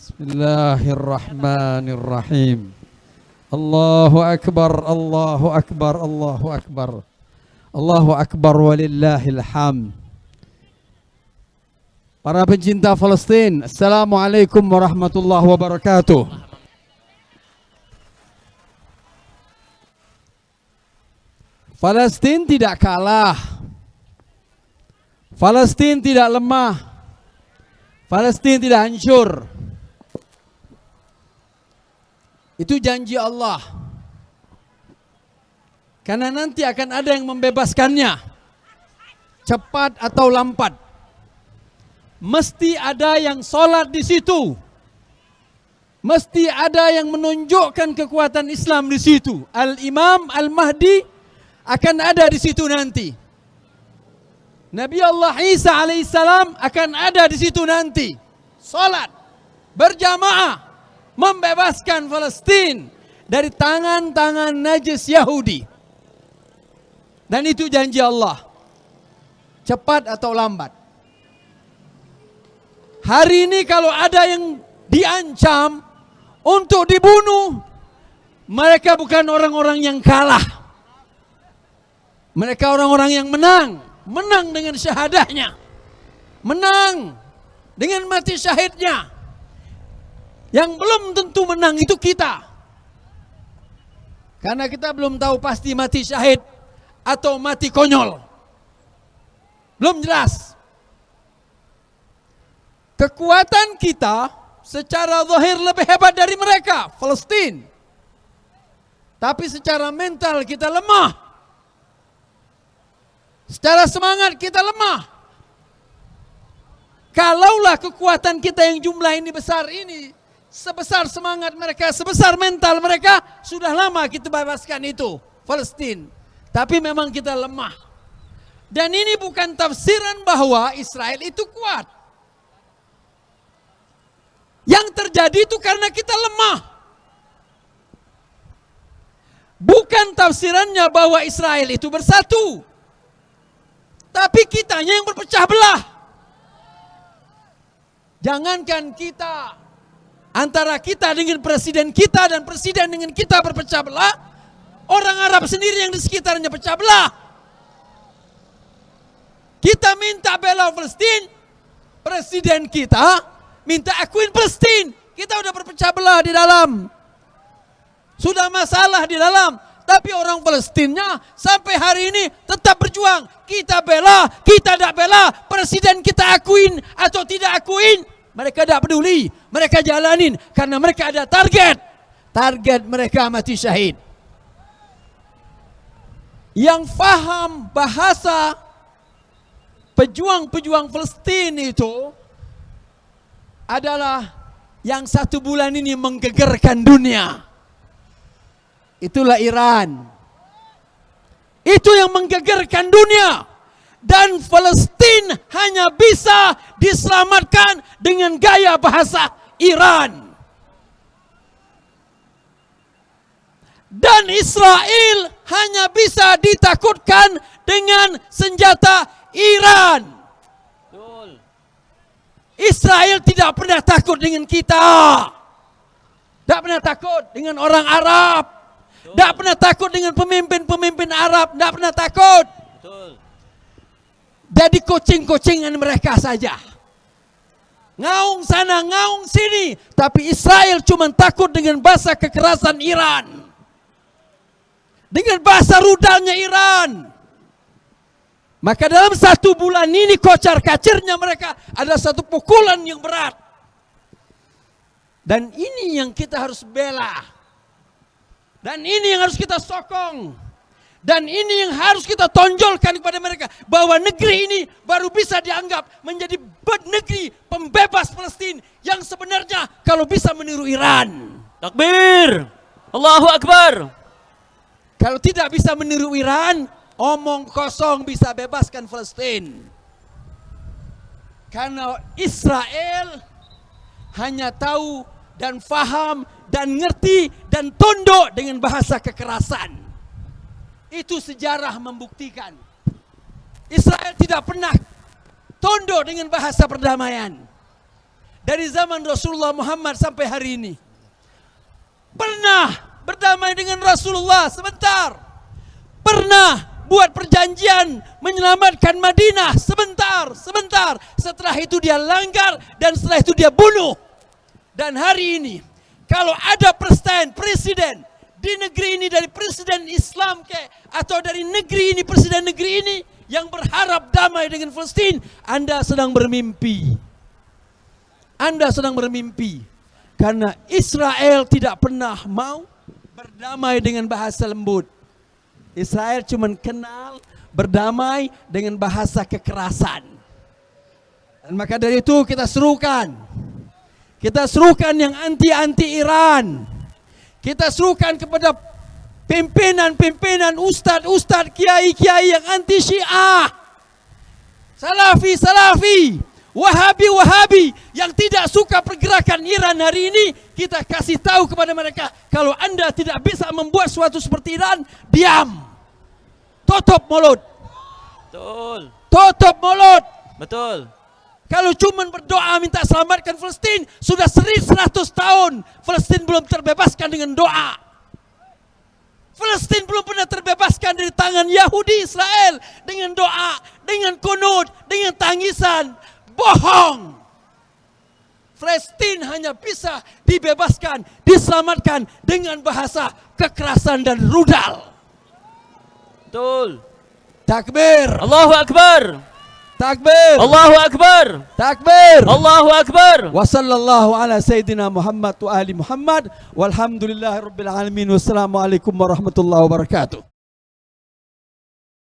Bismillahirrahmanirrahim. Allahu Akbar, Allahu Akbar, Allahu Akbar. Allahu Akbar walillahil hamd. Para pencinta Palestin, Assalamualaikum warahmatullahi wabarakatuh. Palestin tidak kalah. Palestin tidak lemah. Palestin tidak hancur. Itu janji Allah. Karena nanti akan ada yang membebaskannya. Cepat atau lambat. Mesti ada yang sholat di situ. Mesti ada yang menunjukkan kekuatan Islam di situ. Al-Imam Al-Mahdi akan ada di situ nanti. Nabi Allah Isa alaihissalam akan ada di situ nanti. Sholat berjamaah. Membebaskan Palestin dari tangan-tangan najis Yahudi. Dan itu janji Allah. Cepat atau lambat. Hari ini kalau ada yang diancam untuk dibunuh, mereka bukan orang-orang yang kalah. Mereka orang-orang yang menang. Menang dengan syahadahnya. Menang dengan mati syahidnya. Yang belum tentu menang itu kita. Karena kita belum tahu pasti mati syahid atau mati konyol. Belum jelas. Kekuatan kita secara zahir lebih hebat dari mereka, Palestin. Tapi secara mental kita lemah. Secara semangat kita lemah. Kalaulah kekuatan kita yang jumlah ini besar ini, sebesar semangat mereka, sebesar mental mereka, sudah lama kita bebaskan itu, Palestin. Tapi memang kita lemah. Dan ini bukan tafsiran bahwa Israel itu kuat. Yang terjadi itu karena kita lemah. Bukan tafsirannya bahwa Israel itu bersatu. Tapi kitanya yang berpecah belah. Jangankan kita, antara kita dengan presiden kita dan presiden dengan kita berpecah belah, orang Arab sendiri yang di sekitarnya pecah belah. Kita minta bela Palestin, presiden kita minta akuin Palestin. Kita udah berpecah belah di dalam. Sudah masalah di dalam. Tapi orang Palestinnya sampai hari ini tetap berjuang. Kita bela, kita tidak bela, presiden kita akuin atau tidak akuin, mereka tidak peduli. Mereka jalanin karena mereka ada target. Target mereka mati syahid. Yang faham bahasa pejuang-pejuang Palestin itu adalah yang 1 bulan ini menggegerkan dunia. Itulah Iran. Itu yang menggegerkan dunia. Dan Palestin hanya bisa diselamatkan dengan gaya bahasa Iran. Dan Israel hanya bisa ditakutkan dengan senjata Iran. Betul. Israel tidak pernah takut dengan kita. Tidak pernah takut dengan orang Arab. Tidak pernah takut dengan pemimpin-pemimpin Arab. Tidak pernah takut. Betul. Jadi kucing-kucingan mereka saja. Ngaung sana, ngaung sini. Tapi Israel cuma takut dengan bahasa kekerasan Iran. Dengan bahasa rudalnya Iran. Maka dalam 1 bulan ini kocar-kacirnya mereka ada satu pukulan yang berat. Dan ini yang kita harus bela. Dan ini yang harus kita sokong. Dan ini yang harus kita tonjolkan kepada mereka. Bahwa negeri ini baru bisa dianggap menjadi negeri pembebas Palestin. Yang sebenarnya kalau bisa meniru Iran. Takbir. Allahu Akbar. Kalau tidak bisa meniru Iran, omong kosong bisa bebaskan Palestin. Karena Israel hanya tahu dan faham dan ngerti dan tunduk dengan bahasa kekerasan. Itu sejarah membuktikan. Israel tidak pernah tunduk dengan bahasa perdamaian. dari zaman Rasulullah Muhammad sampai hari ini. Pernah berdamai dengan Rasulullah sebentar. Pernah buat perjanjian menyelamatkan Madinah sebentar. Setelah itu dia langgar dan setelah itu dia bunuh. Dan hari ini kalau ada presiden di negeri ini dari presiden Islam atau dari negeri ini, presiden negeri ini yang berharap damai dengan Palestina, Anda sedang bermimpi. Anda sedang bermimpi. Karena Israel tidak pernah mau berdamai dengan bahasa lembut. Israel cuma kenal berdamai dengan bahasa kekerasan. Dan maka dari itu kita serukan yang anti-anti Iran. Kita serukan kepada pimpinan-pimpinan, ustadz-ustadz, kiai-kiai yang anti Syiah, Salafi, Wahabi yang tidak suka pergerakan Iran hari ini. Kita kasih tahu kepada mereka, kalau Anda tidak bisa membuat suatu seperti Iran, diam, tutup mulut. Betul. Tutup mulut. Betul. Kalau cuma berdoa minta selamatkan Palestina, sudah 100 tahun Palestina belum terbebaskan dengan doa. Palestina belum pernah terbebaskan dari tangan Yahudi Israel dengan doa, dengan kunut, dengan tangisan. Bohong. Palestina hanya bisa dibebaskan, diselamatkan dengan bahasa kekerasan dan rudal. Betul. Takbir. Allahu Akbar. Takbir. Allahu Akbar. Takbir. Allahu Akbar. Wa sallallahu ala sayyidina Muhammad wa ali Muhammad walhamdulillahi rabbil alamin. Wassalamualaikum warahmatullahi wabarakatuh.